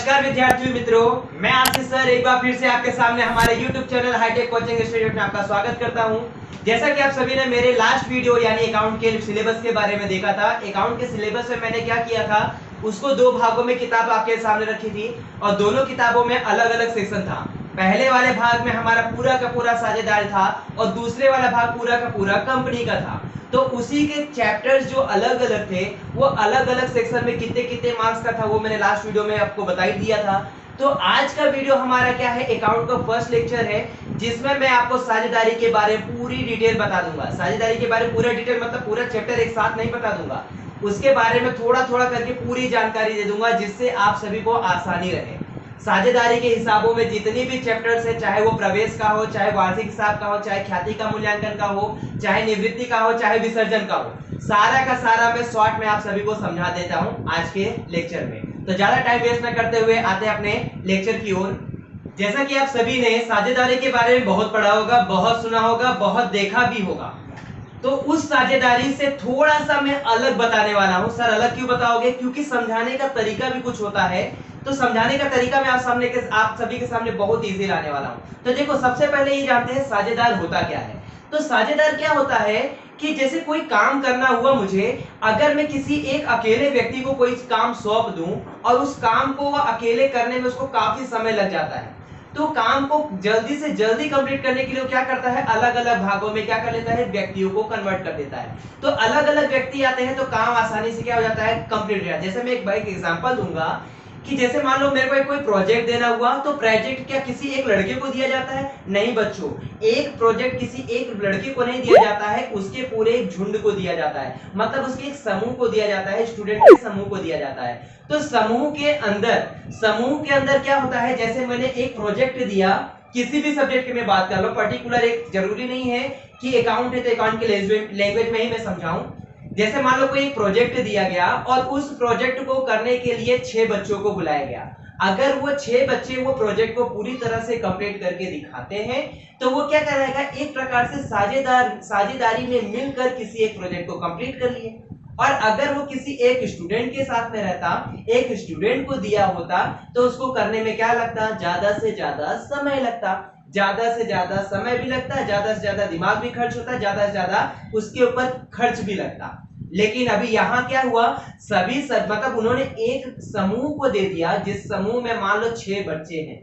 नमस्कार विद्यार्थियों मित्रों, मैं आशीष सर एक बार फिर से आपके सामने हमारे YouTube channel hitech coaching institute में आपका स्वागत करता हूं। जैसा कि आप सभी ने मेरे लास्ट वीडियो यानी अकाउंट के सिलेबस के बारे में देखा था, अकाउंट के सिलेबस में मैंने क्या किया था, उसको दो भागों में किताब आपके सामने रखी थी और दोनों किताबों में अलग अलग सेक्शन था। पहले वाले भाग में हमारा पूरा का पूरा साझेदार था और दूसरे वाला भाग पूरा का पूरा कंपनी का था। तो उसी के चैप्टर्स जो अलग अलग थे वो अलग अलग सेक्शन में कितने कितने मार्क्स का था वो मैंने लास्ट वीडियो में आपको बता ही दिया था। तो आज का वीडियो हमारा क्या है, अकाउंट का फर्स्ट लेक्चर है जिसमें मैं आपको साझेदारी के बारे में पूरी डिटेल बता दूंगा। साझेदारी के बारे में पूरा डिटेल मतलब पूरा चैप्टर एक साथ नहीं बता दूंगा, उसके बारे में थोड़ा थोड़ा करके पूरी जानकारी दे दूंगा जिससे आप सभी को आसानी रहे। साझेदारी के हिसाबों में जितनी भी चैप्टर्स है, चाहे वो प्रवेश का हो, चाहे वार्षिक हिसाब का हो, चाहे ख्याति का मूल्यांकन का हो, चाहे निवृत्ति का हो, चाहे विसर्जन का हो, सारा का सारा मैं शॉर्ट में आप सभी को समझा देता हूं आज के लेक्चर में। तो ज्यादा टाइम वेस्ट न करते हुए आते हैं अपने लेक्चर की ओर। जैसा कि आप सभी ने साझेदारी के बारे में बहुत पढ़ा होगा, बहुत सुना होगा, बहुत देखा भी होगा, तो उस साझेदारी से थोड़ा सा मैं अलग बताने वाला हूं। सर अलग क्यों बताओगे? क्योंकि समझाने का तरीका भी कुछ होता है, तो समझाने का तरीका मैं आप सभी के सामने बहुत इजी लाने वाला हूं। तो देखो, सबसे पहले ये जानते हैं साझेदार होता क्या है। तो साझेदार क्या होता है कि जैसे कोई काम करना हुआ मुझे, अगर मैं किसी एक अकेले व्यक्ति को कोई काम सौंप दूं और उस काम को वह अकेले करने में उसको काफी समय लग जाता है, तो काम को जल्दी से जल्दी कंप्लीट करने के लिए क्या करता है, अलग अलग भागों में क्या कर लेता है, व्यक्तियों को कन्वर्ट कर देता है। तो अलग अलग व्यक्ति आते हैं तो काम आसानी से क्या हो जाता है, कंप्लीट हो जाता है। जैसे मैं एक एग्जांपल दूंगा कि जैसे मान लो मेरे को कोई प्रोजेक्ट देना हुआ, तो प्रोजेक्ट क्या किसी एक लड़के को दिया जाता है? नहीं बच्चों, एक प्रोजेक्ट किसी एक लड़के को नहीं दिया जाता है, उसके पूरे एक झुंड को दिया जाता है, मतलब उसके एक समूह को दिया जाता है, स्टूडेंट के समूह को दिया जाता है। तो समूह के अंदर क्या होता है, जैसे मैंने एक प्रोजेक्ट दिया, किसी भी सब्जेक्ट की मैं बात कर लो, पर्टिकुलर एक जरूरी नहीं है कि अकाउंट है तो अकाउंट के लैंग्वेज में ही मैं समझाऊं। जैसे मान लो कोई एक प्रोजेक्ट दिया गया और उस प्रोजेक्ट को करने के लिए 6 बच्चों को बुलाया गया। अगर वो 6 बच्चे वो प्रोजेक्ट को पूरी तरह से कंप्लीट करके दिखाते हैं तो वो क्या करेगा, एक प्रकार से साझेदारी में मिलकर किसी एक प्रोजेक्ट को कंप्लीट कर लिए। और अगर वो किसी एक स्टूडेंट के साथ में रहता, एक स्टूडेंट को दिया होता, तो उसको करने में क्या लगता, ज्यादा से ज्यादा समय लगता, ज्यादा से ज्यादा समय भी लगता है, ज्यादा से ज्यादा दिमाग भी खर्च होता है, ज्यादा से ज्यादा उसके ऊपर खर्च भी लगता। लेकिन अभी यहाँ क्या हुआ, मतलब उन्होंने एक समूह को दे दिया जिस समूह में मान लो 6 बच्चे हैं,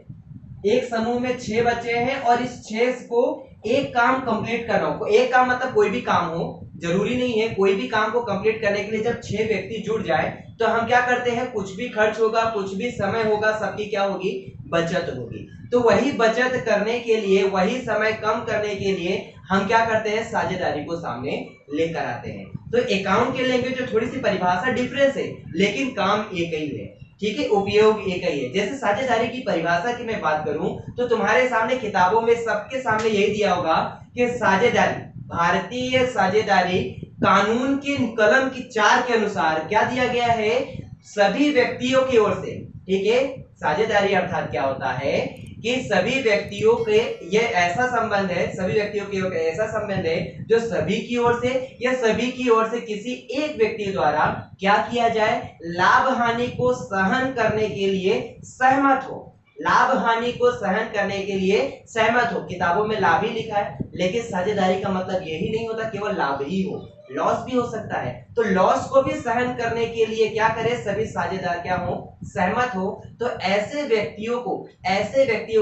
एक समूह में 6 बच्चे हैं और इस 6 को एक काम कंप्लीट करना हो। एक काम मतलब कोई भी काम हो, जरूरी नहीं है, कोई भी काम को कंप्लीट करने के लिए जब 6 व्यक्ति जुड़ जाए तो हम क्या करते हैं, कुछ भी खर्च होगा, कुछ भी समय होगा, सबकी क्या होगी, बचत होगी। तो वही बचत करने के लिए, वही समय कम करने के लिए हम क्या करते हैं, साझेदारी को सामने लेकर आते हैं। तो अकाउंट के लैंग्वेज में थोड़ी सी परिभाषा डिफरेंस है, लेकिन काम एक ही है, ठीक है, उपयोग एक ही है। जैसे साझेदारी की परिभाषा की मैं बात करूं तो तुम्हारे सामने किताबों में सबके सामने यही दिया होगा कि साझेदारी, भारतीय साझेदारी कानून के कलम की 4 के अनुसार क्या दिया गया है, सभी व्यक्तियों की ओर से, ठीक है। साझेदारी अर्थात क्या होता है कि सभी व्यक्तियों के ये ऐसा संबंध है, सभी व्यक्तियों के ऐसा संबंध है जो सभी की ओर से या सभी की ओर से किसी एक व्यक्ति द्वारा क्या किया जाए, लाभ हानि को सहन करने के लिए सहमत हो, लाभ हानि को सहन करने के लिए सहमत हो। किताबों में लाभ ही लिखा है, लेकिन साझेदारी का मतलब यही नहीं होता केवल लाभ ही हो, लॉस भी हो सकता है। तो लॉस को भी सहन करने के लिए क्या करे, सभी साझेदार क्या हो, सहमत हो। तो ऐसे व्यक्तियों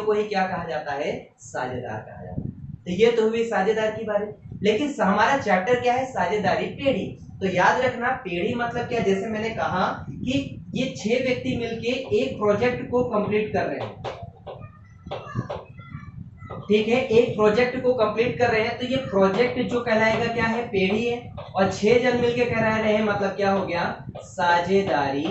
को ही क्या कहा जाता है, साझेदार कहा जाता है। तो ये तो हुई साझेदार की बारे। लेकिन हमारा चैप्टर क्या है, साझेदारी पेढ़ी। तो याद रखना, पेढ़ी मतलब क्या, जैसे मैंने कहा कि ये 6 व्यक्ति मिलके एक प्रोजेक्ट को कंप्लीट कर रहे हैं, ठीक है, एक प्रोजेक्ट को कंप्लीट कर रहे हैं, तो ये प्रोजेक्ट जो कहलाएगा क्या है, पेढ़ी है। और 6 जन मिलके कह रहे हैं, मतलब क्या हो गया, साझेदारी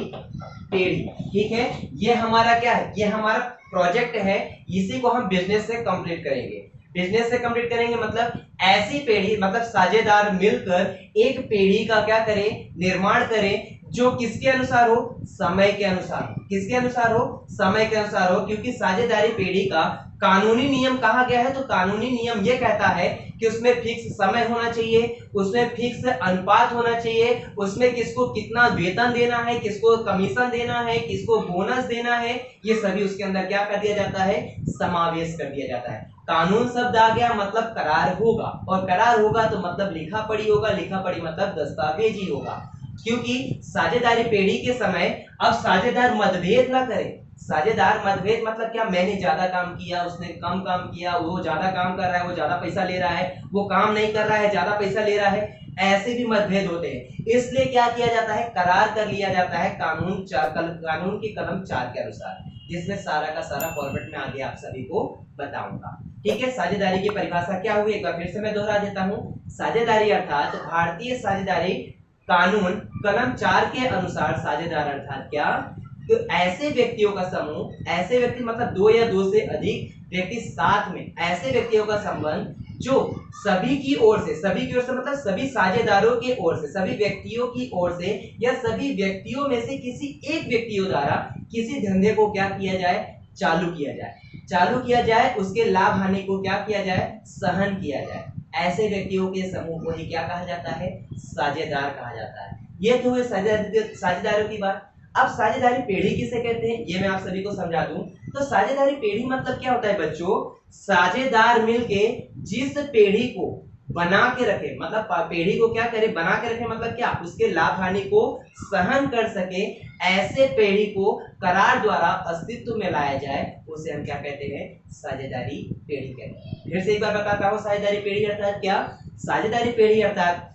पेढ़ी, ठीक है। ये हमारा क्या है, ये हमारा प्रोजेक्ट है, इसी को हम बिजनेस से कंप्लीट करेंगे। बिजनेस से कंप्लीट करेंगे मतलब ऐसी पेढ़ी, मतलब साझेदार मिलकर एक पेढ़ी का क्या करें, निर्माण करें, जो किसके अनुसार हो, समय के अनुसार। किसके अनुसार हो, समय के अनुसार हो, क्योंकि साझेदारी पेढ़ी का कानूनी नियम कहा गया है तो कानूनी नियम ये कहता है कि उसमें फिक्स समय होना चाहिए, उसमें फिक्स अनुपात होना चाहिए, उसमें किसको कितना वेतन देना है, किसको कमीशन देना है, किसको बोनस देना है, ये सभी उसके अंदर क्या कर दिया जाता है, समावेश कर दिया जाता है। कानून शब्द आ गया मतलब करार होगा, और करार होगा तो मतलब लिखा पढ़ी होगा, लिखा पढ़ी मतलब दस्तावेजी होगा। क्योंकि साझेदारी पेढ़ी के समय अब साझेदार मतभेद ना करें। साझेदार मतभेद मतलब क्या, मैंने ज्यादा काम किया, उसने कम काम किया, वो ज्यादा काम कर रहा है, वो ज्यादा पैसा ले रहा है, वो काम नहीं कर रहा है, ज्यादा पैसा ले रहा है, ऐसे भी मतभेद होते हैं। इसलिए क्या किया जाता है, करार कर लिया जाता है कानून की कलम 4 के अनुसार, जिसमें सारा का सारा फॉर्मेट में आगे आप सभी को बताऊंगा। ठीक है, साझेदारी की परिभाषा क्या हुई, एक बार फिर से मैं दोहरा देता हूँ। साझेदारी अर्थात भारतीय साझेदारी कानून कलम 4 के अनुसार साझेदार अर्थात क्या, तो ऐसे व्यक्तियों का समूह, ऐसे व्यक्ति मतलब दो या दो से अधिक व्यक्ति साथ में, ऐसे व्यक्तियों का संबंध जो सभी की ओर से मतलब सभी साझेदारों की ओर से, सभी व्यक्तियों की ओर से या सभी व्यक्तियों में से किसी एक व्यक्तियों द्वारा किसी धंधे को क्या किया जाए, चालू किया जाए, उसके लाभ हानि को क्या किया जाए, सहन किया जाए। ऐसे व्यक्तियों के समूह को ही क्या कहा जाता है, साझेदार कहा जाता है। ये तो हुए साझेदारों की बात। अब साझेदारी पेढ़ी किसे कहते हैं, ये मैं आप सभी को समझा दूं। तो साझेदारी पेढ़ी मतलब क्या होता है बच्चों, साझेदार मिलके जिस पेढ़ी को बना के रखे, मतलब पेढ़ी को क्या करे, बना के रखे मतलब क्या, उसके लाभ हानि को सहन कर सके, ऐसे पेढ़ी को करार द्वारा अस्तित्व में लाया जाए, उसे हम क्या कहते हैं, साझेदारी पेढ़ी कहते हैं। फिर से एक बार बताता हूँ, साझेदारी पेढ़ी अर्थात क्या, साझेदारी पेढ़ी अर्थात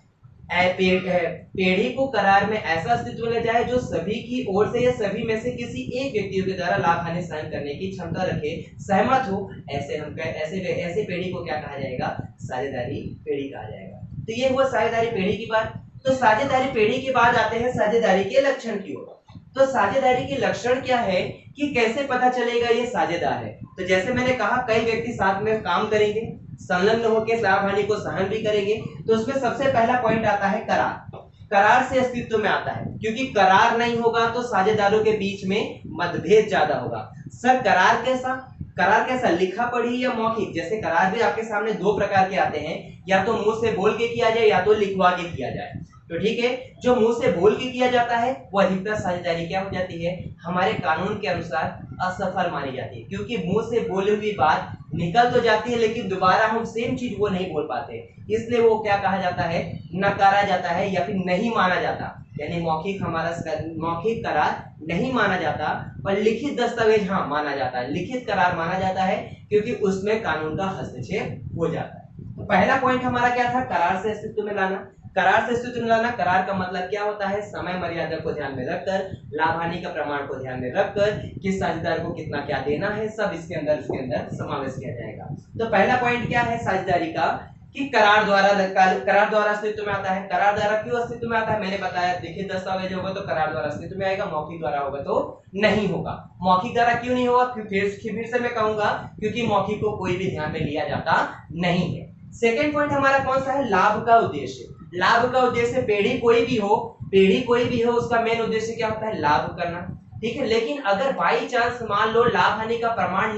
पेढ़ी को करार में ऐसा अस्तित्व ले जाए जो सभी की ओर से या सभी में से किसी एक व्यक्ति के द्वारा लाभ हानि सहन करने की क्षमता रखे, सहमत हो, ऐसे पेढ़ी को क्या कहा जाएगा, साझेदारी पेढ़ी कहा जाएगा। तो ये हुआ साझेदारी पेढ़ी की बात। तो साझेदारी पेढ़ी के बाद आते हैं साझेदारी के लक्षण की ओर। तो साझेदारी के लक्षण क्या है कि कैसे पता चलेगा ये साझेदार है। तो जैसे मैंने कहा, कई व्यक्ति साथ में काम करेंगे, संलग्न होकर लाभ हानि को सहन भी करेंगे। तो उसमें सबसे पहला पॉइंट आता है करार। करार से अस्तित्व में आता है, क्योंकि करार नहीं होगा तो साझेदारों के बीच में मतभेद ज्यादा होगा। सर करार कैसा, लिखा पढ़ी या मौखिक। जैसे करार भी आपके सामने दो प्रकार के आते हैं, या तो मुंह से बोल के किया जाए या तो लिखवा के किया जाए। तो ठीक है, जो मुंह से बोल के किया जाता है वो अधिकतर साझेदारी क्या हो जाती है, हमारे कानून के अनुसार असफल मानी जाती है, क्योंकि मुंह से बोली हुई बात निकल तो जाती है लेकिन दोबारा हम सेम चीज वो नहीं बोल पाते, इसलिए वो क्या कहा जाता है, नकारा जाता है या फिर नहीं माना जाता। यानी मौखिक करार नहीं माना जाता, पर लिखित दस्तावेज हाँ माना जाता है, लिखित करार माना जाता है, क्योंकि उसमें कानून का हस्तक्षेप हो जाता है। तो पहला पॉइंट हमारा क्या था, करार से अस्तित्व में लाना। करार से अस्तित्व में लाना, करार का मतलब क्या होता है, समय मर्यादा को ध्यान में रखकर, लाभ हानि का प्रमाण को ध्यान में रखकर, किस साझेदार को कितना क्या देना है, सब इसके अंदर समावेश किया जाएगा। तो पहला पॉइंट क्या है साझेदारी का, कि करार द्वारा अस्तित्व में आता है। करार द्वारा क्यों अस्तित्व में आता है, मैंने बताया, लिखित दस्तावेज होगा तो करार द्वारा अस्तित्व में आएगा, मौखिक द्वारा होगा तो नहीं होगा। मौखिक द्वारा क्यों नहीं होगा, फिर से मैं कहूंगा, क्योंकि मौखिक को कोई भी ध्यान में लिया जाता नहीं है। सेकेंड पॉइंट हमारा कौन सा है, लाभ का उद्देश्य। लाभ का उद्देश्य, पेढ़ी कोई भी हो उसका मेन उद्देश्य क्या होता है, लाभ करना। ठीक है, लेकिन अगर बाई चांस मान लो लाभ हानि का प्रमाण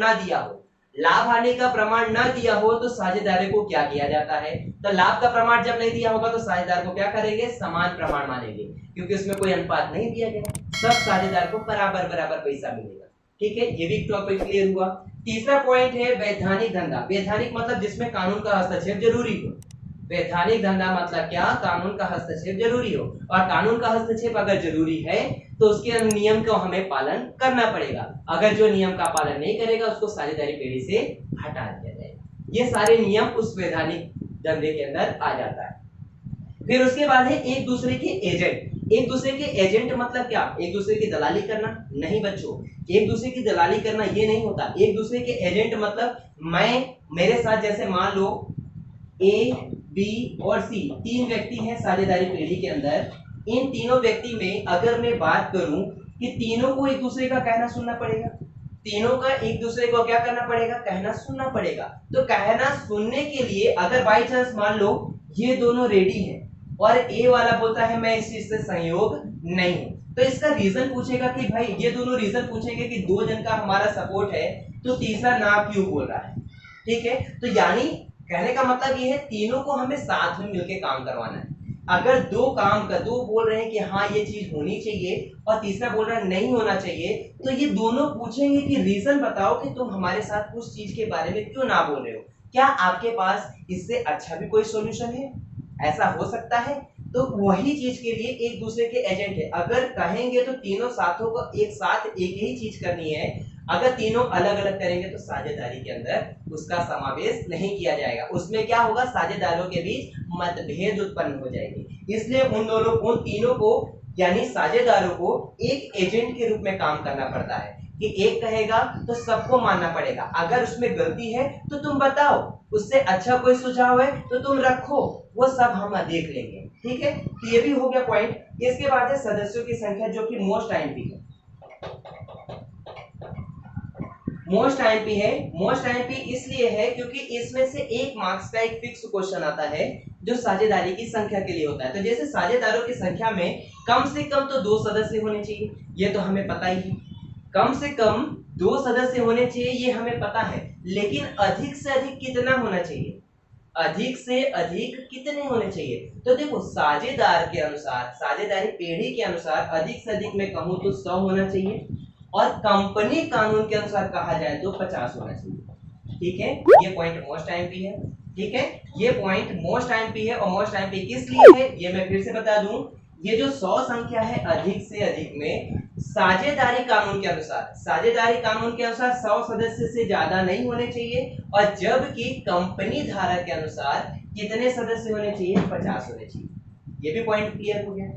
ना दिया हो, तो साझेदार को क्या किया जाता है, तो लाभ का प्रमाण जब नहीं दिया होगा तो साझेदार को क्या करेंगे, समान प्रमाण मानेंगे, क्योंकि उसमें कोई अनुपात नहीं दिया गया, सब साझेदार को बराबर पैसा मिलेगा। ठीक है, ये भी टॉपिक क्लियर हुआ। तीसरा पॉइंट है वैधानिक धंधा। वैधानिक मतलब जिसमें कानून का हस्तक्षेप जरूरी हो। वैधानिक धंधा मतलब क्या, कानून का हस्तक्षेप जरूरी हो, और कानून का हस्तक्षेप अगर जरूरी है तो उसके नियम को हमें पालन करना पड़ेगा। अगर जो नियम का पालन नहीं करेगा उसको साझेदारी पेढ़ी से हटा दिया जाएगा। ये सारे नियम उस वैधानिक धंधे के अंदर आ जाता है। फिर उसके बाद है एक दूसरे के एजेंट। एक दूसरे के एजेंट मतलब क्या, एक दूसरे की दलाली करना नहीं बच्चों, एक दूसरे की दलाली करना ये नहीं होता। एक दूसरे के एजेंट मतलब मेरे साथ, जैसे मान लो ए, बी और सी तीन व्यक्ति हैं साझेदारी पेढ़ी के अंदर। इन तीनों व्यक्ति में अगर मैं बात करूं कि तीनों को एक दूसरे का कहना सुनना पड़ेगा, तीनों का एक दूसरे को क्या करना पड़ेगा, कहना सुनना पड़ेगा। तो कहना सुनने के लिए अगर बाई चांस मान लो ये दोनों रेडी हैं और ए वाला बोलता है मैं इस चीज से सहयोग नहीं हूं, तो इसका रीजन पूछेगा कि भाई, ये दोनों रीजन पूछेंगे कि दो जन का हमारा सपोर्ट है तो तीसरा ना क्यों बोल रहा है। ठीक है, तो यानी कहने का मतलब ये है तीनों को हमें साथ में मिलकर काम करवाना है। अगर दो बोल रहे हैं कि हाँ ये चीज होनी चाहिए और तीसरा बोल रहा है नहीं होना चाहिए, तो ये दोनों पूछेंगे कि रीजन बताओ कि तुम हमारे साथ उस चीज के बारे में क्यों ना बोल रहे हो, क्या आपके पास इससे अच्छा भी कोई सॉल्यूशन है, ऐसा हो सकता है। तो वही चीज के लिए एक दूसरे के एजेंट है। अगर कहेंगे तो तीनों साथों को एक साथ एक ही चीज करनी है, अगर तीनों अलग अलग करेंगे तो साझेदारी के अंदर उसका समावेश नहीं किया जाएगा, उसमें क्या होगा, साझेदारों के बीच मतभेद उत्पन्न हो जाएगी। इसलिए उन तीनों को यानी साझेदारों को एक एजेंट के रूप में काम करना पड़ता है कि एक कहेगा तो सबको मानना पड़ेगा, अगर उसमें गलती है तो तुम बताओ, उससे अच्छा कोई सुझाव है तो तुम रखो, वो सब हम देख लेंगे। ठीक है, तो ये भी हो गया पॉइंट। इसके बाद है सदस्यों की संख्या, जो कि मोस्ट आईएमपी है। मोस्ट आईएमपी है, मोस्ट आईएमपी इसलिए है क्योंकि इसमें से एक मार्क्स का एक फिक्स क्वेश्चन आता है जो साझेदारी की संख्या के लिए होता है। तो जैसे साझेदारों की संख्या में कम से कम तो 2 सदस्य होने चाहिए, ये तो हमें पता ही है, कम से कम 2 सदस्य होने चाहिए, ये हमें पता है, लेकिन अधिक से अधिक कितना होना चाहिए, अधिक से अधिक कितने होने चाहिए। तो देखो साझेदार के अनुसार, साझेदारी पीढ़ी के अनुसार अधिक से अधिक मैं कहूं तो 100 होना चाहिए, और कंपनी कानून के अनुसार कहा जाए तो 50 होना चाहिए। ठीक है, ये पॉइंट मोस्ट आईएमपी है। ठीक है, ये पॉइंट मोस्ट आईएमपी है, और मोस्ट आईएमपी किस लिए है ये मैं फिर से बता दूं। ये जो 100 संख्या है अधिक से अधिक में, साझेदारी कानून के अनुसार, साझेदारी कानून के अनुसार 100 सदस्य से ज्यादा नहीं होने चाहिए, और जबकि कंपनी धारा के अनुसार कितने सदस्य होने चाहिए, 50 होने चाहिए। ये भी पॉइंट क्लियर हो गया।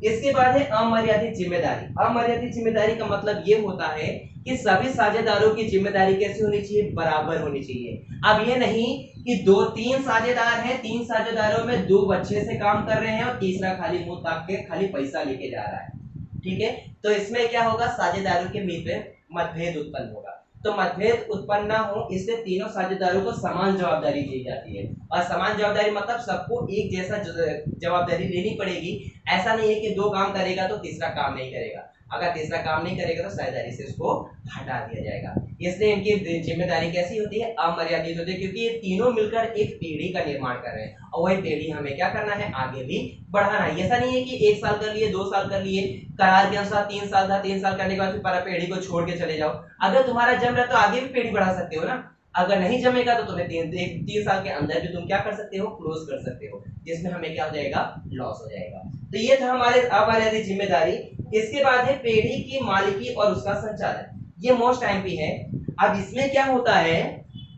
इसके बाद है अमर्यादित जिम्मेदारी। अमर्यादित जिम्मेदारी का मतलब ये होता है कि सभी साझेदारों की जिम्मेदारी कैसी होनी चाहिए, बराबर होनी चाहिए। अब ये नहीं कि 2-3 साझेदार हैं, 3 साझेदारों में 2 अच्छे से काम कर रहे हैं और तीसरा खाली मुंह ताक के खाली पैसा लेके जा रहा है। ठीक है, तो इसमें क्या होगा, साझेदारों के बीच में मतभेद उत्पन्न होगा। तो मतभेद उत्पन्न ना हो इसलिए तीनों साझेदारों को समान जवाबदारी दी जाती है, और समान जवाबदारी मतलब सबको एक जैसा जवाबदारी लेनी पड़ेगी। ऐसा नहीं है कि 2 काम करेगा तो तीसरा काम नहीं करेगा, अगर तीसरा काम नहीं करेगा तो साझेदारी से उसको हटा दिया जाएगा। इसलिए इनकी जिम्मेदारी कैसी होती है, अमर्यादित होती है, क्योंकि ये तीनों मिलकर एक पीढ़ी का निर्माण कर रहे हैं, और वही पीढ़ी हमें क्या करना है, आगे भी बढ़ाना है। ऐसा नहीं है कि 1 साल कर लिए, 2 साल कर लिए, करार के अनुसार 3 साल था, 3 साल करने के बाद फिर पीढ़ी को छोड़ के चले जाओ। अगर तुम्हारा जम रहा है तो आगे भी पीढ़ी बढ़ा सकते हो ना, अगर नहीं जमेगा तो तुम्हें 3 साल के अंदर भी तुम क्या कर सकते हो, क्लोज कर सकते हो, जिसमें हमें क्या हो जाएगा, लॉस हो जाएगा। तो ये था हमारे अमर्यादित जिम्मेदारी। इसके बाद है पीढ़ी की मालिकी और उसका संचालन, ये मोस्ट आईएमपी है। अब इसमें क्या होता है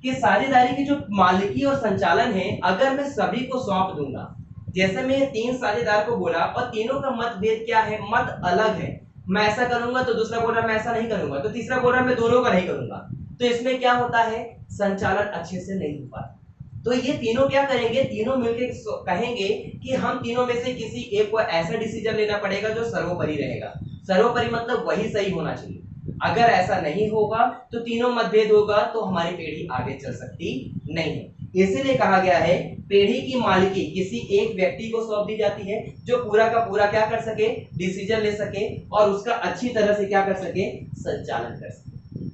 कि साझेदारी की जो मालिकी और संचालन है, अगर मैं सभी को सौंप दूंगा, जैसे मैं 3 साझेदार को बोला और तीनों का मतभेद क्या है, मत अलग है, मैं ऐसा करूंगा तो दूसरा बोल रहा मैं ऐसा नहीं करूंगा, तो तीसरा बोल रहा मैं दोनों का नहीं करूंगा, तो इसमें क्या होता है, संचालन अच्छे से नहीं हो पाता। तो ये तीनों क्या करेंगे, तीनों मिलकर कहेंगे कि हम तीनों में से किसी एक को ऐसा डिसीजन लेना पड़ेगा जो सर्वोपरि रहेगा। सर्वोपरि मतलब वही सही होना चाहिए, अगर ऐसा नहीं होगा तो तीनों मतभेद होगा तो हमारी पीढ़ी आगे चल सकती नहीं है। इसीलिए कहा गया है पीढ़ी की मालिकी किसी एक व्यक्ति को सौंप दी जाती है जो पूरा का पूरा क्या कर सके, डिसीजन ले सके और उसका अच्छी तरह से क्या कर सके, संचालन कर सके।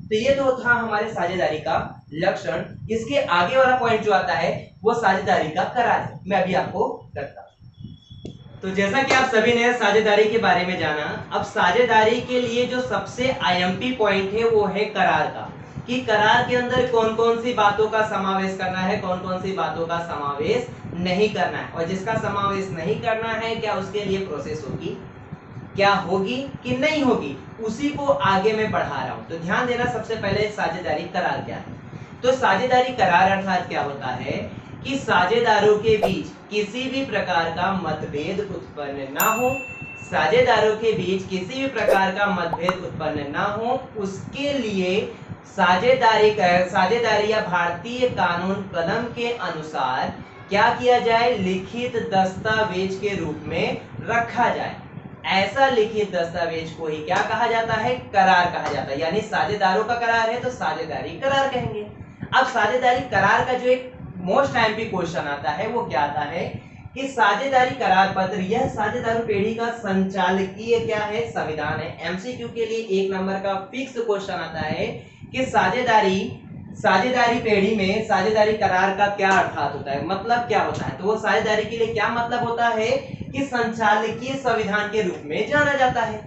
तो ये तो था हमारे साझेदारी का लक्षण। इसके आगे वाला पॉइंट जो आता है वो साझेदारी का करार है, मैं अभी आपको करता हूं। तो जैसा कि आप सभी ने साझेदारी के बारे में जाना, अब साझेदारी के लिए जो सबसे आईएमपी पॉइंट है वो है करार का, कि करार के अंदर कौन कौन सी बातों का समावेश करना है, कौन कौन सी बातों का समावेश नहीं करना है, और जिसका समावेश नहीं करना है क्या उसके लिए प्रोसेस होगी, क्या होगी कि नहीं होगी, उसी को आगे मैं बढ़ा रहा हूं। तो ध्यान देना, सबसे पहले साझेदारी करार क्या है। तो साझेदारी करार अर्थात क्या होता है कि साझेदारों के बीच किसी भी प्रकार का मतभेद उत्पन्न ना हो, साझेदारों के बीच किसी भी प्रकार का मतभेद उत्पन्न ना हो, उसके लिए साझेदारी या भारतीय कानून कलम के अनुसार क्या किया जाए, लिखित दस्तावेज के रूप में रखा जाए। ऐसा लिखित दस्तावेज को ही क्या कहा जाता है, करार कहा जाता है। यानी साझेदारों का करार है तो साझेदारी करार कहेंगे। अब साझेदारी करार का जो एक मोस्ट आईएमपी क्वेश्चन आता है वो क्या आता है कि साझेदारी करार पत्र, यह साझेदारों पीढ़ी का संचालकीय क्या है, संविधान है। एमसीक्यू के लिए 1 नंबर का फिक्स क्वेश्चन आता है कि साझेदारी साझेदारी पेढ़ी में साझेदारी करार का क्या अर्थात होता है, मतलब क्या होता है। तो वो साझेदारी के लिए क्या मतलब होता है कि संचालकीय संविधान के रूप में जाना जाता है।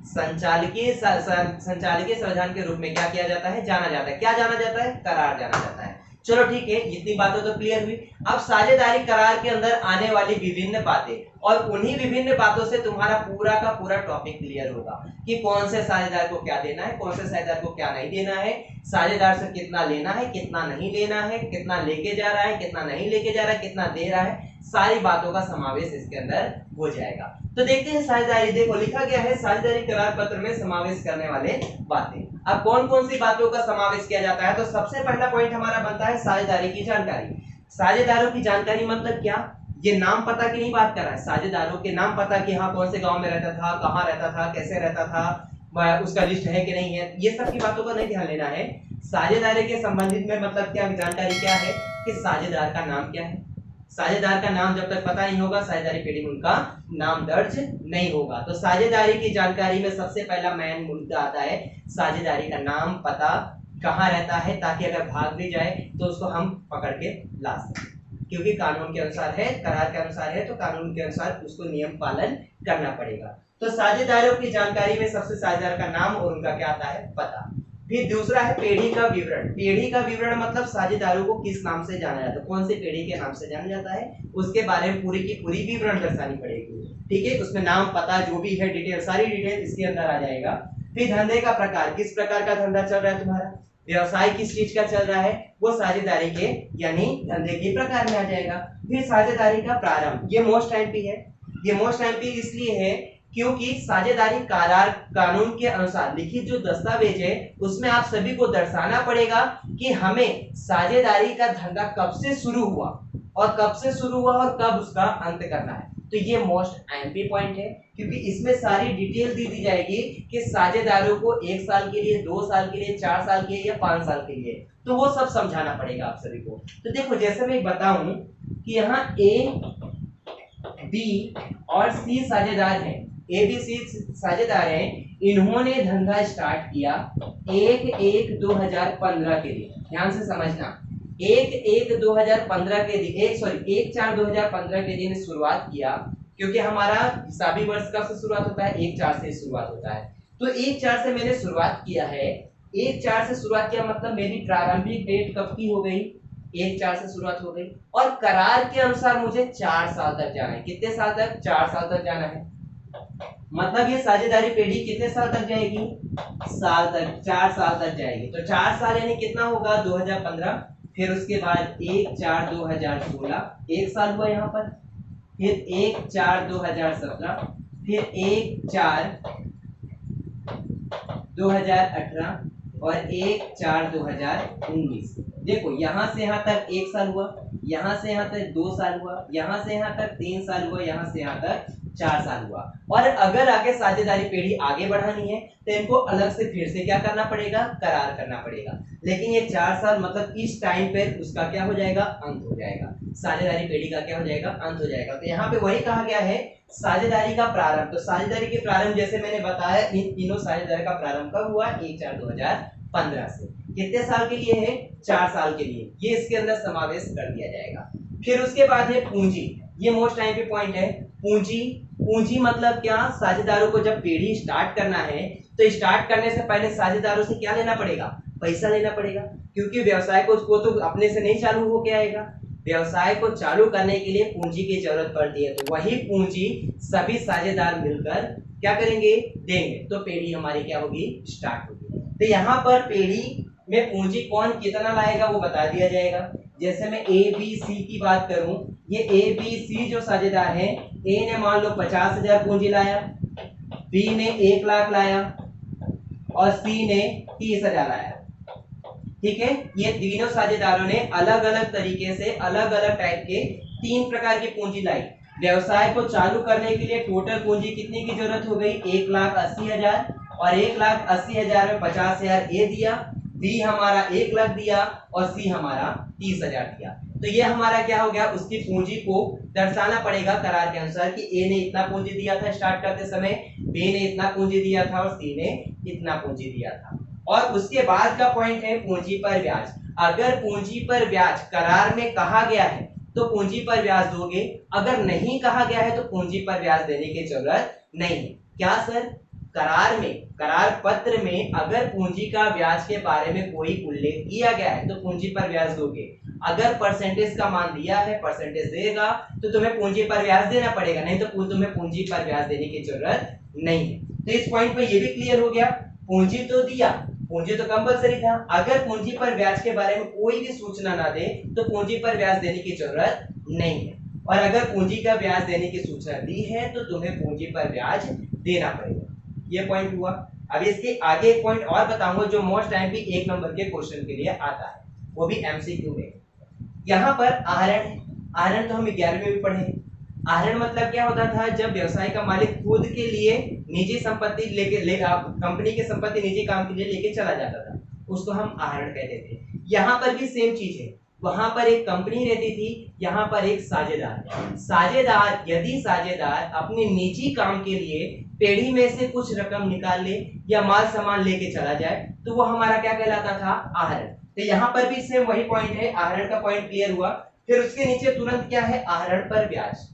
संचालकीय संविधान के रूप में क्या किया जाता है, जाना जाता है। क्या जाना जाता है, करार जाना जाता है। चलो ठीक है, इतनी बातें तो क्लियर हुई। अब साझेदारी करार के अंदर आने वाली विभिन्न बातें और उन्हीं विभिन्न बातों से तुम्हारा पूरा का पूरा टॉपिक क्लियर होगा कि कौन से साझेदार को क्या देना है, कौन से साझेदार को क्या नहीं देना है, साझेदार से कितना लेना है, कितना नहीं लेना है, कितना लेके जा रहा है, कितना नहीं लेके जा रहा है, कितना दे रहा है, सारी बातों का समावेश इसके अंदर हो जाएगा। तो देखते हैं साझेदारी, देखो लिखा गया है साझेदारी करार पत्र में समावेश करने वाले बातें। अब कौन कौन सी बातों का समावेश किया जाता है, तो सबसे पहला पॉइंट हमारा बनता है साझेदारी की जानकारी। साझेदारों की जानकारी मतलब क्या, ये नाम पता की नहीं बात कर रहा है, साझेदारों के नाम पता कि हाँ कौन से गांव में रहता था, कहाँ रहता था, कैसे रहता था, उसका लिस्ट है कि नहीं है, ये सब की बातों का नहीं ध्यान लेना है। साझेदारी के संबंधित में मतलब क्या जानकारी क्या है कि साझेदार का नाम क्या है। साझेदार का नाम जब तक पता नहीं होगा साझेदारी पेढ़ी में उनका नाम दर्ज नहीं होगा। तो साझेदारी की जानकारी में सबसे पहला मेन मुद्दा आता है साझेदारी का नाम, पता, कहाँ रहता है, ताकि अगर भाग भी जाए तो उसको हम पकड़ के ला सकें, क्योंकि कानून के अनुसार है, करार के अनुसार है, तो कानून के अनुसार उसको नियम पालन करना पड़ेगा। तो साझेदारों की जानकारी में सबसे साझेदार का नाम और उनका क्या आता है, पता। फिर दूसरा है पेढ़ी का विवरण। पेढ़ी का विवरण मतलब साझेदारों को किस नाम से जाना जाता है, कौन सी पेढ़ी के नाम से जाना जाता है, उसके बारे में पूरी की पूरी विवरण दर्शानी पड़ेगी। ठीक है, उसमें नाम, पता, जो भी है डिटेल, सारी डिटेल इसके अंदर आ जाएगा। फिर धंधे का प्रकार, किस प्रकार का धंधा चल रहा है तुम्हारा, व्यवसाय किस चीज का चल रहा है, वो साझेदारी के यानी धंधे के प्रकार में आ जाएगा। फिर साझेदारी का प्रारंभ, ये मोस्ट एमपी है। ये मोस्ट एमपी इसलिए है क्योंकि साझेदारी करार कानून के अनुसार लिखित जो दस्तावेज है उसमें आप सभी को दर्शाना पड़ेगा कि हमें साझेदारी का धंधा कब से शुरू हुआ और कब से शुरू हुआ और कब उसका अंत करना है। तो ये मोस्ट एमपी पॉइंट है, क्योंकि इसमें सारी डिटेल दी जाएगी कि साझेदारों को 1 साल के लिए, 2 साल के लिए, 4 साल के लिए या 5 साल के लिए, तो वो सब समझाना पड़ेगा आप सभी को। तो देखो जैसे मैं बताऊं कि यहाँ ए, बी और सी साझेदार हैं, ए बी सी साझेदार हैं, इन्होंने धंधा स्टार्ट किया 1/1/2015 के लिए। ध्यान से समझना, 1/1/2015 के दिन 1/4/2015 के दिन शुरुआत किया, क्योंकि हमारा हिसाबी वर्ष कब से शुरुआत होता है, 1/4 से शुरुआत होता है। तो 1/4 से मैंने शुरुआत किया है, 1/4 से शुरुआत किया मतलब मेरी प्रारंभिक डेट कब की हो गई, 1/4 से शुरुआत हो गई, और करार के अनुसार मुझे 4 साल तक जाना है। कितने साल तक, 4 साल तक जाना है। मतलब ये साझेदारी पेढ़ी कितने साल तक जाएगी, साल तक, 4 साल तक जाएगी। तो 4 साल यानी कितना होगा, 2015, फिर उसके बाद 1/4/2016, 1 साल हुआ यहाँ पर, फिर 1/4/2017, फिर 1/4/2018 और 1/4/2019। देखो यहाँ से यहाँ तक 1 साल हुआ, यहाँ से यहाँ तक 2 साल हुआ, यहाँ से यहाँ तक 3 साल हुआ, यहाँ से यहाँ तक 4 साल हुआ। और अगर आगे साझेदारी पेढ़ी आगे बढ़ानी है तो इनको अलग से फिर से क्या करना पड़ेगा, करार करना पड़ेगा। लेकिन ये 4 साल मतलब इस टाइम पे उसका क्या हो जाएगा, अंत हो जाएगा, साझेदारी पेढ़ी का क्या हो जाएगा, अंत हो जाएगा। तो यहाँ पे वही कहा गया है साझेदारी का प्रारंभ। तो साझेदारी के प्रारंभ जैसे मैंने बताया, इन तीनों साझेदारी का प्रारंभ कब हुआ, 1/4/2015 से। कितने साल के लिए है, 4 साल के लिए, ये इसके अंदर समावेश कर दिया जाएगा। फिर उसके बाद है पूंजी, ये मोस्ट टाइम पे पॉइंट है। पूंजी, पूंजी मतलब क्या, साझेदारों को जब पेढ़ी स्टार्ट करना है तो स्टार्ट करने से पहले साझेदारों से क्या लेना पड़ेगा, पैसा लेना पड़ेगा, क्योंकि व्यवसाय को तो अपने से नहीं चालू हो के आएगा, व्यवसाय को चालू करने के लिए पूंजी की जरूरत पड़ती है। तो वही पूंजी सभी साझेदार मिलकर क्या करेंगे, देंगे, तो पेढ़ी हमारी क्या होगी, स्टार्ट होगी। तो यहाँ पर पेढ़ी में पूंजी कौन कितना लाएगा वो बता दिया जाएगा। जैसे मैं ए बी सी की बात करूं, ये ए बी सी जो साझेदार हैं, ए ने मान लो 50,000 पूंजी लाया, बी ने 1 लाख लाया और सी ने 30,000 लाया। ठीक है, ये तीनों साझेदारों ने अलग अलग तरीके से अलग अलग टाइप के 3 प्रकार की पूंजी लाई। व्यवसाय को चालू करने के लिए टोटल पूंजी कितनी की जरूरत हो गई, 1,80,000, और 1,80,000 में 50,000 ए दिया, बी हमारा 1 लाख दिया और सी हमारा 30,000 दिया। तो ये हमारा क्या हो गया, उसकी पूंजी को दर्शाना पड़ेगा करार के अनुसार कि ए ने इतना पूंजी दिया था स्टार्ट करते समय, बी ने इतना पूंजी दिया था और सी ने इतना पूंजी दिया था। और उसके बाद का पॉइंट है पूंजी पर ब्याज। अगर पूंजी पर ब्याज करार में कहा गया है तो पूंजी पर ब्याज दोगे, अगर नहीं कहा गया है तो पूंजी पर ब्याज देने की जरूरत नहीं है। क्या सर? करार में, करार पत्र में अगर पूंजी का ब्याज के बारे में कोई उल्लेख किया गया है तो पूंजी पर ब्याज दोगे। अगर परसेंटेज का मान दिया है, परसेंटेज देगा तो तुम्हें पूंजी पर ब्याज देना पड़ेगा, नहीं तो तुम्हें पूंजी पर ब्याज देने की जरूरत नहीं है। तो इस पॉइंट पे ये भी क्लियर हो गया, पूंजी तो दिया, पूंजी तो कंपलसरी था। अगर पूंजी पर ब्याज के बारे में कोई भी सूचना ना दे तो पूंजी पर ब्याज देने की जरूरत नहीं है, और अगर पूंजी का ब्याज देने की सूचना दी है तो तुम्हें पूंजी पर ब्याज देना पड़ेगा। ये पॉइंट हुआ। अब इसके आगे एक पॉइंट और बताऊंगा जो मोस्ट टाइम भी 1 नंबर के क्वेश्चन के लिए आता है, वो भी एमसीक्यू में। यहाँ पर आहरण है, आहरण तो हम 11वीं में भी पढ़े। आहरण मतलब क्या होता था? जब व्यवसाय का मालिक खुद के लिए निजी संपत्ति कंपनी की संपत्ति निजी काम के लिए लेके चला जाता था, उसको हम आहरण कहते थे। यहाँ पर भी सेम चीज है, वहां पर एक कंपनी रहती थी, यहाँ पर एक साझेदार। साझेदार, यदि साझेदार अपने निजी काम के लिए पेढ़ी में से कुछ रकम निकाल ले या माल सामान लेके चला जाए तो वो हमारा क्या कहलाता था? आहरण। तो यहाँ पर भी सेम वही पॉइंट है, आहरण का पॉइंट क्लियर हुआ। फिर उसके नीचे तुरंत क्या है? आहरण पर ब्याज।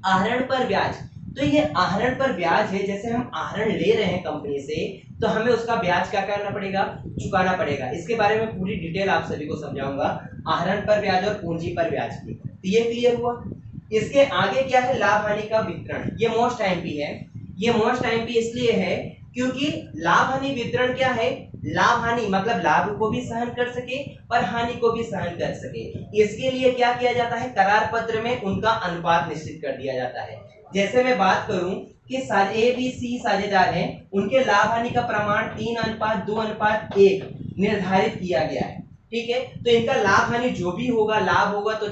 आहरण पर ब्याज, तो ये आहरण पर ब्याज है, जैसे हम आहरण ले रहे हैं कंपनी से तो हमें उसका ब्याज क्या करना पड़ेगा? चुकाना पड़ेगा। इसके बारे में पूरी डिटेल आप सभी को समझाऊंगा, आहरण पर ब्याज और पूंजी पर ब्याज की। तो ये क्लियर हुआ। इसके आगे क्या है? लाभ हानि का वितरण। ये मोस्ट टाइम भी है। ये मोस्ट टाइम भी इसलिए है क्योंकि लाभ हानि वितरण क्या है? लाभ हानि मतलब लाभ को भी सहन कर सके और हानि को भी सहन कर सके। इसके लिए क्या किया जाता है? करार पत्र में उनका अनुपात निश्चित कर दिया जाता है। जैसे मैं बात करूं कि ABC साझेदार हैं, उनके लाभ हानि का प्रमाण 3:2:1 निर्धारित किया गया है। ठीक है, तो इनका लाभ हानि जो भी होगा, लाभ होगा तो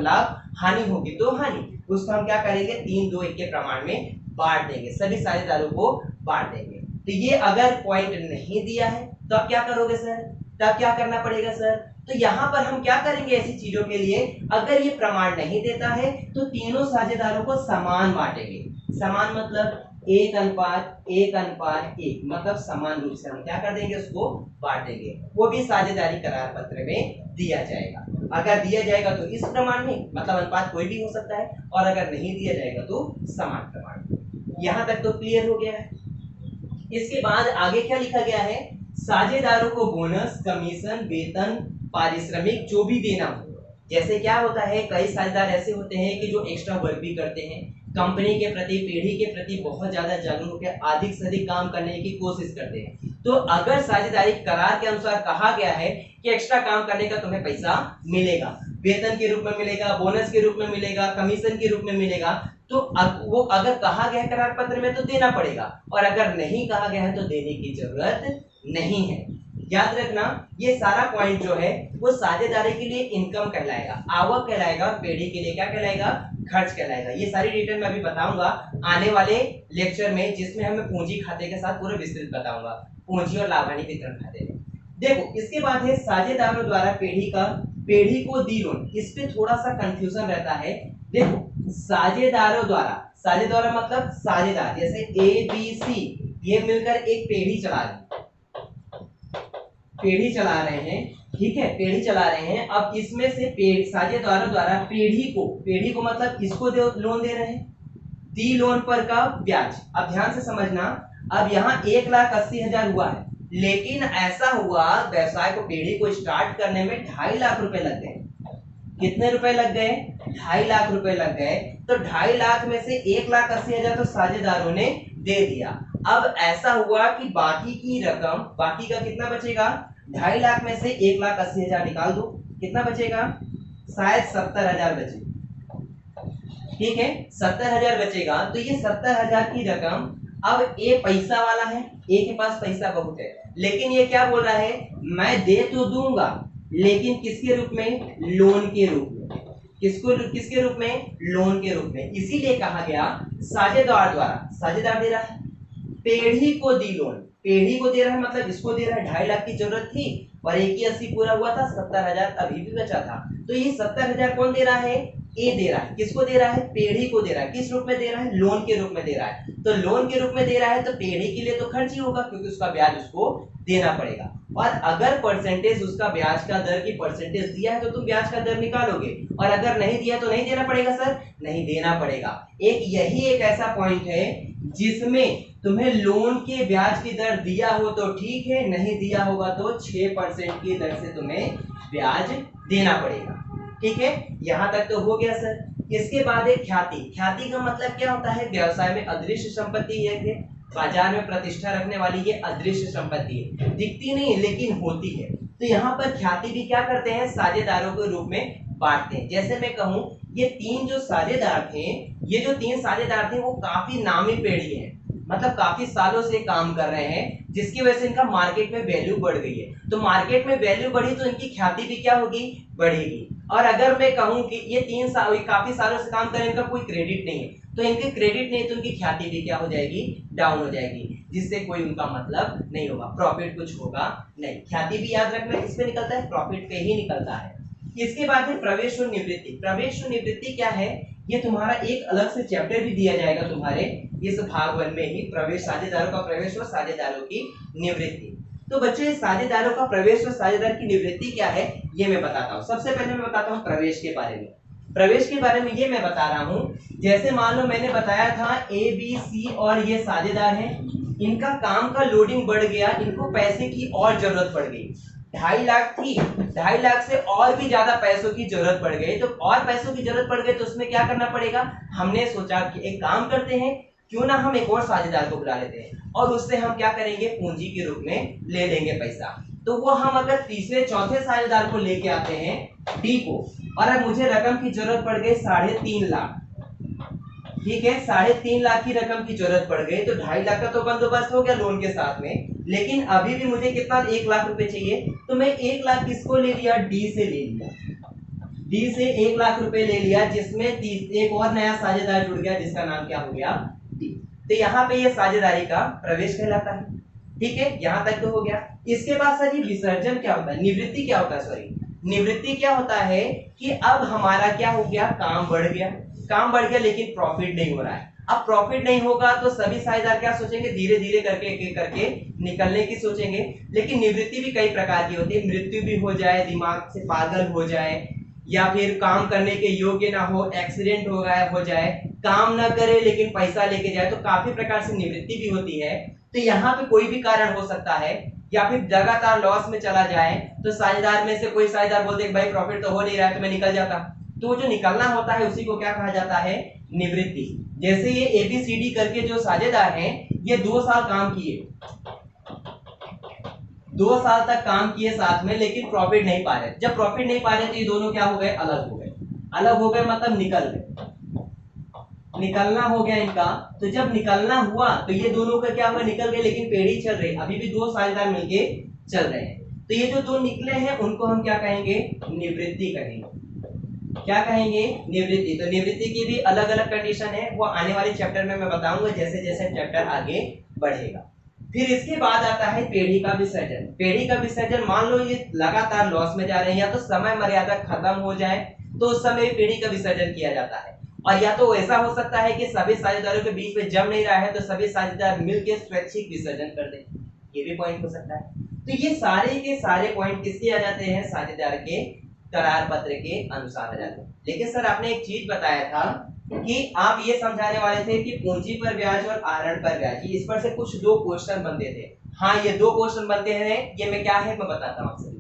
लाभ, हानि होगी तो हानि, उसको हम क्या करेंगे? 3:2:1 के प्रमाण में बांट देंगे, सभी साझेदारों को बांट देंगे। तो ये अगर पॉइंट नहीं दिया है तो अब क्या करोगे सर? तब क्या करना पड़ेगा सर? तो यहाँ पर हम क्या करेंगे ऐसी चीजों के लिए? अगर ये प्रमाण नहीं देता है तो तीनों साझेदारों को समान बांटेंगे। समान मतलब 1:1:1, मतलब समान रूप से हम क्या कर देंगे? उसको बांट देंगे। वो भी साझेदारी करार पत्र में दिया जाएगा। अगर दिया जाएगा तो इस प्रमाण में, मतलब अनुपात कोई भी हो सकता है, और अगर नहीं दिया जाएगा तो समान प्रमाण। यहाँ तक तो क्लियर हो गया है। इसके बाद आगे क्या लिखा गया है? साझेदारों को बोनस, कमीशन, वेतन, पारिश्रमिक जो भी देना हो। जैसे क्या होता है, कई साझेदार ऐसे होते हैं कि जो एक्स्ट्रा वर्क भी करते हैं, कंपनी के प्रति, पेढ़ी के प्रति बहुत ज्यादा जागरूक होकर अधिक से अधिक काम करने की कोशिश करते हैं। तो अगर साझेदारी करार के अनुसार कहा गया है कि एक्स्ट्रा काम करने का तुम्हें पैसा मिलेगा, वेतन के रूप में मिलेगा, बोनस के रूप में मिलेगा, कमीशन के रूप में मिलेगा, तो वो अगर कहा गया है करार पत्र में तो देना पड़ेगा, और अगर नहीं कहा गया है तो देने की जरूरत नहीं है। याद रखना, ये सारा पॉइंट जो है वो साझेदारी के लिए इनकम कहलाएगा, आवक कहलाएगा, पेढ़ी के लिए क्या कहलाएगा? खर्च कहलाएगा। ये सारी डिटेल मैं अभी बताऊंगा आने वाले लेक्चर में, जिसमें हमें पूंजी खाते के साथ पूरा विस्तृत बताऊंगा, पूंजी और लाभ हानि वितरण खाते में। देखो, इसके बाद है साझेदारों द्वारा पेढ़ी को दी लोन। इस पे थोड़ा सा कंफ्यूजन रहता है। देखो, साझेदारों द्वारा मतलब साझेदार, जैसे ABC ये मिलकर एक पेढ़ी चला रहे हैं, ठीक है, पेढ़ी चला रहे हैं। अब इसमें से साझेदारों द्वारा पेढ़ी को मतलब किसको लोन दे रहे हैं? दी लोन पर का ब्याज। अब ध्यान से समझना, अब यहाँ 1,80,000 हुआ है, लेकिन ऐसा हुआ व्यवसाय को, पेढ़ी को स्टार्ट करने में 2.5 लाख रुपए लग गए। कितने रुपए लग गए? 2.5 लाख रुपए लग गए। तो 2.5 लाख में से 1,80,000 तो साझेदारों ने दे दिया। अब ऐसा हुआ कि बाकी की रकम, बाकी का कितना बचेगा? 2.5 लाख में से 1,80,000 निकाल दो, कितना बचेगा? शायद 70,000 बचे। ठीक है, 70,000 बचेगा। तो ये 70,000 की रकम, अब ये पैसा वाला है, ए के पास पैसा बहुत है, लेकिन ये क्या बोल रहा है? मैं दे तो दूंगा, लेकिन किसके रूप में? लोन के रूप में। किसके रूप में? लोन के रूप में। इसीलिए कहा गया साझेदार द्वारा, साझेदार दे रहा है, पेढ़ी को दी लोन, पेढ़ी को दे रहा है मतलब इसको दे रहा है। 2.5 लाख की जरूरत थी और 1,80 पूरा हुआ था, 70,000 अभी भी बचा था। तो ये 70,000 कौन दे रहा है? ए दे रहा है। किसको दे रहा है? पेढ़ी को दे रहा है। किस रूप में दे रहा है? लोन के रूप में दे रहा है। तो लोन के रूप में दे रहा है तो पेढ़ी के लिए तो खर्च ही होगा, क्योंकि उसका ब्याज उसको देना पड़ेगा। और अगर परसेंटेज उसका ब्याज का दर की परसेंटेज दिया है तो तुम ब्याज का दर निकालोगे, और अगर नहीं दिया तो नहीं देना पड़ेगा सर, नहीं देना पड़ेगा। यही एक ऐसा पॉइंट है जिसमें तुम्हें लोन के ब्याज की दर दिया हो तो ठीक है, नहीं दिया होगा तो 6% की दर से तुम्हें ब्याज देना पड़ेगा। ठीक है, यहां तक तो हो गया सर। इसके बाद एक ख्याति। ख्याति का मतलब क्या होता है? व्यवसाय में अदृश्य संपत्ति है, बाजार में प्रतिष्ठा रखने वाली ये अदृश्य संपत्ति है, दिखती नहीं लेकिन होती है। तो यहाँ पर ख्याति भी क्या करते हैं? साझेदारों के रूप में बांटते हैं। जैसे मैं कहूं, ये तीन जो साझेदार थे, ये जो तीन साझेदार थे वो काफी नामी पेड़ी है, मतलब काफी सालों से काम कर रहे हैं, जिसकी वजह से इनका मार्केट में वैल्यू बढ़ गई है। तो मार्केट में वैल्यू बढ़ी तो इनकी ख्याति भी क्या होगी? बढ़ेगी। और अगर मैं कहूं कि ये काफी सालों से काम कर रहे हैं, इनका कोई क्रेडिट नहीं है, तो इनके क्रेडिट नहीं तो इनकी ख्याति भी क्या हो जाएगी? डाउन हो जाएगी, जिससे कोई उनका मतलब नहीं होगा, प्रॉफिट कुछ होगा नहीं। ख्याति भी याद रखना, इसमें निकलता है, प्रॉफिट पे ही निकलता है। इसके बाद है प्रवेश और निवृत्ति। प्रवेश और निवृत्ति क्या है? ये तुम्हारा एक अलग से चैप्टर भी दिया जाएगा तुम्हारे इस भाग 1 में ही, प्रवेश, साझेदारों का प्रवेश और साझेदारों की निवृत्ति। तो बच्चे, साझेदारों का प्रवेश और साझेदार की निवृत्ति क्या है ये मैं बताता हूँ। सबसे पहले मैं बताता हूँ प्रवेश के बारे में। प्रवेश के बारे में ये मैं बता रहा हूँ, जैसे मान लो मैंने बताया था ए बी सी और ये साझेदार हैं, इनका काम का लोडिंग बढ़ गया, इनको पैसे की और जरूरत पड़ गई। 2.5 लाख थी, 2.5 लाख से और भी ज्यादा पैसों की जरूरत पड़ गई। तो और पैसों की जरूरत पड़ गई तो उसमें क्या करना पड़ेगा? हमने सोचा कि एक काम करते हैं, क्यों ना हम एक और साझेदार को बुला लेते हैं और उससे हम क्या करेंगे? पूंजी के रूप में ले लेंगे पैसा। तो वो हम अगर तीसरे चौथे साझेदार को लेके आते हैं डी को, और अब मुझे रकम की जरूरत पड़ गई 3.5 लाख। ठीक है, 3.5 लाख की रकम की जरूरत पड़ गई, तो 2.5 लाख का तो बंदोबस्त हो गया लोन के साथ में, लेकिन अभी भी मुझे कितना? 1 लाख रुपए चाहिए। तो मैं 1 लाख किसको ले लिया? डी से ले लिया। डी से 1 लाख रुपए ले लिया, जिसमें एक और नया साझेदार जुड़ गया जिसका नाम क्या हो गया? डी। तो यहाँ पे ये साझेदारी का प्रवेश कहलाता है। ठीक है, यहाँ तक तो हो गया। इसके बाद सर ये विसर्जन क्या होता है? निवृत्ति क्या होता है? सॉरी, निवृत्ति क्या होता है कि अब हमारा क्या हो गया? काम बढ़ गया, काम बढ़ गया लेकिन प्रॉफिट नहीं हो रहा है। अब प्रॉफिट नहीं होगा तो सभी साझेदार क्या सोचेंगे? धीरे धीरे करके एक एक करके निकलने की सोचेंगे। लेकिन निवृत्ति भी कई प्रकार की होती है, मृत्यु भी हो जाए, दिमाग से पागल हो जाए, या फिर काम करने के योग्य ना हो, एक्सीडेंट हो जाए, काम ना करे लेकिन पैसा लेके जाए, तो काफी प्रकार से निवृत्ति भी होती है। तो यहाँ पे कोई भी कारण हो सकता है, या फिर लगातार लॉस में चला जाए, तो साझेदार में से कोई साझेदार बोलते भाई प्रॉफिट तो हो नहीं रहा है तो मैं निकल जाता। तो जो निकलना होता है उसी को क्या कहा जाता है? निवृत्ति। जैसे ये एबीसीडी करके जो साझेदार हैं, ये 2 साल काम किए, 2 साल तक काम किए साथ में, लेकिन प्रॉफिट नहीं पा रहे। जब प्रॉफिट नहीं पा रहे तो ये दोनों क्या हो गए? अलग हो गए। अलग हो गए मतलब निकल गए, निकलना हो गया इनका। तो जब निकलना हुआ तो ये दोनों का क्या हुआ? निकल गए, लेकिन पेड़ी चल रही, अभी भी 2 साझेदार मिलके चल रहे हैं। तो ये जो 2 निकले हैं उनको हम क्या कहेंगे? निवृत्ति कहेंगे। क्या कहेंगे? निवृत्ति। तो निवृत्ति की भी अलग अलग कंडीशन है, वो आने वाले चैप्टर में मैं बताऊंगा जैसे जैसे चैप्टर आगे बढ़ेगा। फिर इसके बाद आता है पेढ़ी का विसर्जन। पेढ़ी का विसर्जन, मान लो ये लगातार लॉस में जा रहे हैं, या तो समय मर्यादा खत्म हो जाए तो उस समय पेढ़ी का विसर्जन किया जाता है, और या तो ऐसा हो सकता है कि सभी साझेदारों के बीच में जम नहीं रहा है तो सभी साझेदार मिलकर स्वैच्छिक विसर्जन कर दें, ये भी पॉइंट हो सकता है। तो ये सारे के सारे पॉइंट किसके आ जाते हैं? साझेदार के करार पत्र के अनुसार आ जाते हैं। लेकिन सर आपने एक चीज बताया था कि आप ये समझाने वाले थे कि पूंजी पर ब्याज और आहरण पर ब्याज, इस पर से कुछ 2 क्वेश्चन बनते थे। हाँ, ये 2 क्वेश्चन बनते हैं, ये मैं क्या है मैं बताता हूँ आपसे।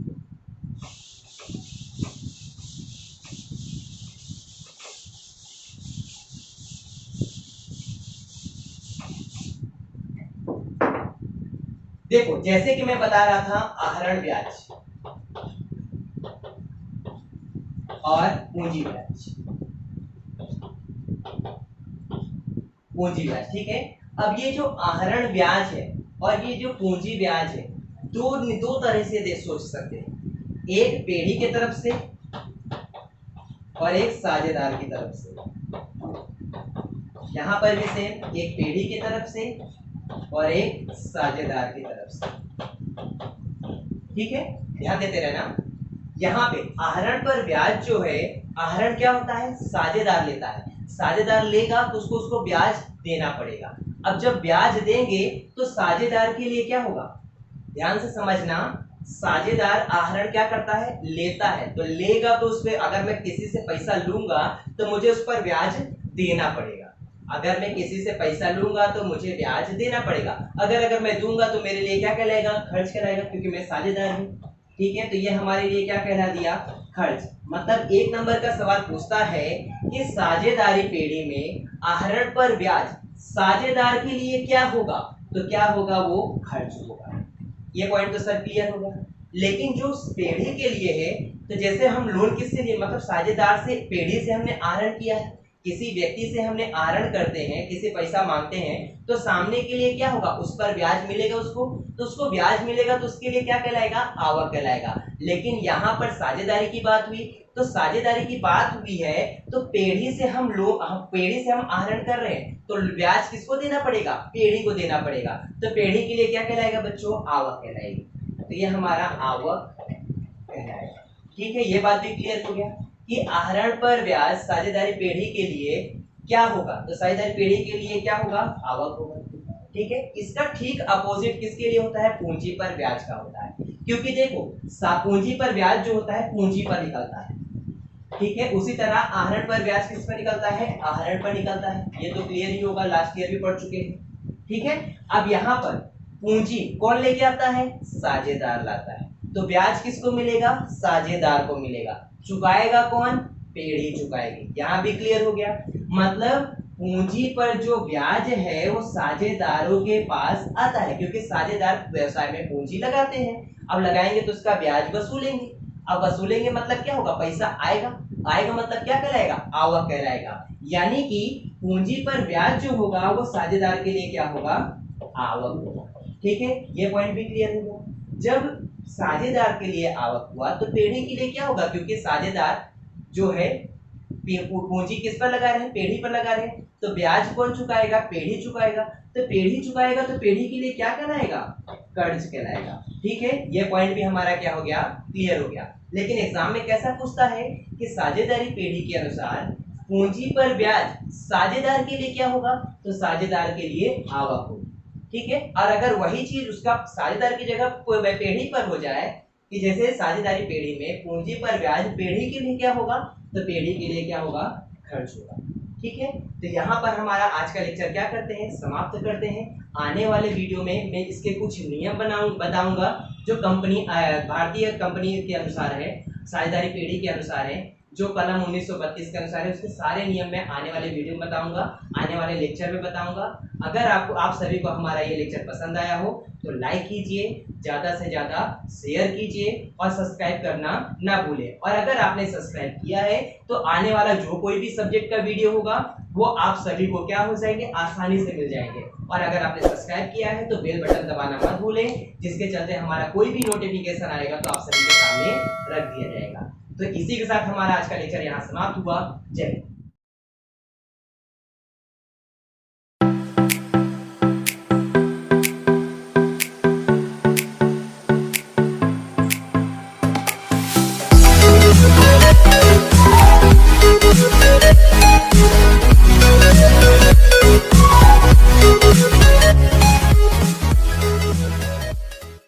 देखो, जैसे कि मैं बता रहा था, आहरण ब्याज और पूंजी ब्याज, पूंजी ब्याज, ठीक है। अब ये जो आहरण ब्याज है और ये जो पूंजी ब्याज है, दो तरह से सोच सकते हैं, एक पेढ़ी की तरफ से और एक साझेदार की तरफ से। यहां पर भी सेम, एक पेढ़ी की तरफ से और एक साझेदार की तरफ से। ठीक है, ध्यान देते रहना। यहाँ पे आहरण पर ब्याज जो है, आहरण क्या होता है? साझेदार लेता है, साझेदार लेगा तो उसको ब्याज देना पड़ेगा। अब जब ब्याज देंगे तो साझेदार के लिए क्या होगा? ध्यान से समझना, साझेदार आहरण क्या करता है, लेता है। तो लेगा तो उस पे अगर मैं किसी से पैसा लूंगा तो मुझे उस पर ब्याज देना पड़ेगा। अगर मैं किसी से पैसा लूंगा तो मुझे ब्याज देना पड़ेगा। अगर मैं दूंगा तो मेरे लिए क्या कहलाएगा, खर्च कहलाएगा, क्योंकि मैं साझेदार हूं। ठीक है, तो ये हमारे लिए क्या कहला दिया, खर्च। मतलब 1 नंबर का सवाल पूछता है कि साझेदारी पेढ़ी में आहरण पर ब्याज साझेदार के लिए क्या होगा, तो क्या होगा, वो खर्च होगा। ये पॉइंट तो सर क्लियर हो गया। लेकिन जो पेढ़ी के लिए है, तो जैसे हम लोन किससे लिए, मतलब साझेदार से, पेढ़ी से हमने आहरण किया है, किसी व्यक्ति से हमने आहरण करते हैं, किसी पैसा मांगते हैं, तो सामने के लिए क्या होगा, उस पर ब्याज मिलेगा उसको, तो उसको ब्याज मिलेगा तो उसके लिए क्या कहलाएगा, आवक कहलाएगा। लेकिन यहाँ पर साझेदारी की बात हुई, तो साझेदारी की बात हुई है तो पेढ़ी से हम आहरण कर रहे हैं, तो ब्याज किसको देना पड़ेगा, पेढ़ी को देना पड़ेगा। तो पेढ़ी के लिए क्या कहलाएगा बच्चों, आवक कहलाएगी। तो ये हमारा आवक कहलाएगा। ठीक है, ये बात भी क्लियर हो गया कि आहरण पर ब्याज साझेदारी पेढ़ी के लिए क्या होगा, तो साझेदारी पेढ़ी के लिए क्या होगा, आवक होगा। ठीक है, इसका ठीक अपोजिट किसके लिए होता है, पूंजी पर ब्याज का होता है। क्योंकि देखो, पूंजी पर ब्याज जो होता है पूंजी पर निकलता है। ठीक है, उसी तरह आहरण पर ब्याज किस पर निकलता है, आहरण पर निकलता है। ये तो क्लियर ही होगा, लास्ट ईयर भी पढ़ चुके हैं। ठीक है, अब यहाँ पर पूंजी कौन लेके आता है, साझेदार लाता है, तो ब्याज किसको मिलेगा, साझेदार को मिलेगा। चुकाएगा कौन, पेढ़ी चुकाएगी। यहाँ भी क्लियर हो गया, मतलब पूंजी पर जो ब्याज है वो साझेदारों के पास आता है, क्योंकि साझेदार व्यवसाय में पूंजी लगाते हैं। अब लगाएंगे तो उसका ब्याज वसूलेंगे। अब वसूलेंगे मतलब क्या होगा, पैसा आएगा। आएगा मतलब क्या कहलाएगा, आवक कहलाएगा। यानी कि पूंजी पर ब्याज जो होगा वो साझेदार के लिए क्या होगा, आवक होगा। ठीक है, ये पॉइंट भी क्लियर होगा। जब साझेदार के लिए आवक हुआ तो पेढ़ी के लिए क्या होगा, क्योंकि साझेदार जो है पूंजी किस पर लगा रहे हैं, पेढ़ी पर लगा रहे हैं, तो ब्याज कौन चुकाएगा, पेढ़ी चुकाएगा। तो पेढ़ी चुकाएगा तो पेढ़ी के लिए क्या कहलाएगा, कर्ज कहलाएगा। ठीक है, ये पॉइंट भी हमारा क्या हो गया, क्लियर हो गया। लेकिन एग्जाम में कैसा पूछता है कि साझेदारी पेढ़ी के अनुसार पूंजी पर ब्याज साझेदार के लिए क्या होगा, तो साझेदार के लिए आवक होगी। ठीक है, और अगर वही चीज उसका साझेदार की जगह पेढ़ी पर हो जाए, कि जैसे साझेदारी पेढ़ी में पूंजी पर ब्याज पेढ़ी के लिए क्या होगा, तो पेढ़ी के लिए क्या होगा, खर्च होगा। ठीक है, तो यहाँ पर हमारा आज का लेक्चर क्या करते हैं, समाप्त करते हैं। आने वाले वीडियो में मैं इसके कुछ नियम बताऊंगा जो भारतीय कंपनी के अनुसार है, साझेदारी पेढ़ी के अनुसार है, जो कलम 1932 के अनुसार है, उसके सारे नियम मैं आने वाले वीडियो में बताऊंगा, आने वाले लेक्चर में बताऊंगा। अगर आप सभी को हमारा ये लेक्चर पसंद आया हो तो लाइक कीजिए, ज़्यादा से ज़्यादा शेयर कीजिए और सब्सक्राइब करना ना भूलें। और अगर आपने सब्सक्राइब किया है तो आने वाला जो कोई भी सब्जेक्ट का वीडियो होगा वो आप सभी को क्या हो जाएंगे, आसानी से मिल जाएंगे। और अगर आपने सब्सक्राइब किया है तो बेल बटन दबाना मत भूलें, जिसके चलते हमारा कोई भी नोटिफिकेशन आएगा तो आप सभी के सामने रख दिया जाएगा। तो इसी के साथ हमारा आज का लेक्चर यहाँ समाप्त हुआ। जय हिंद।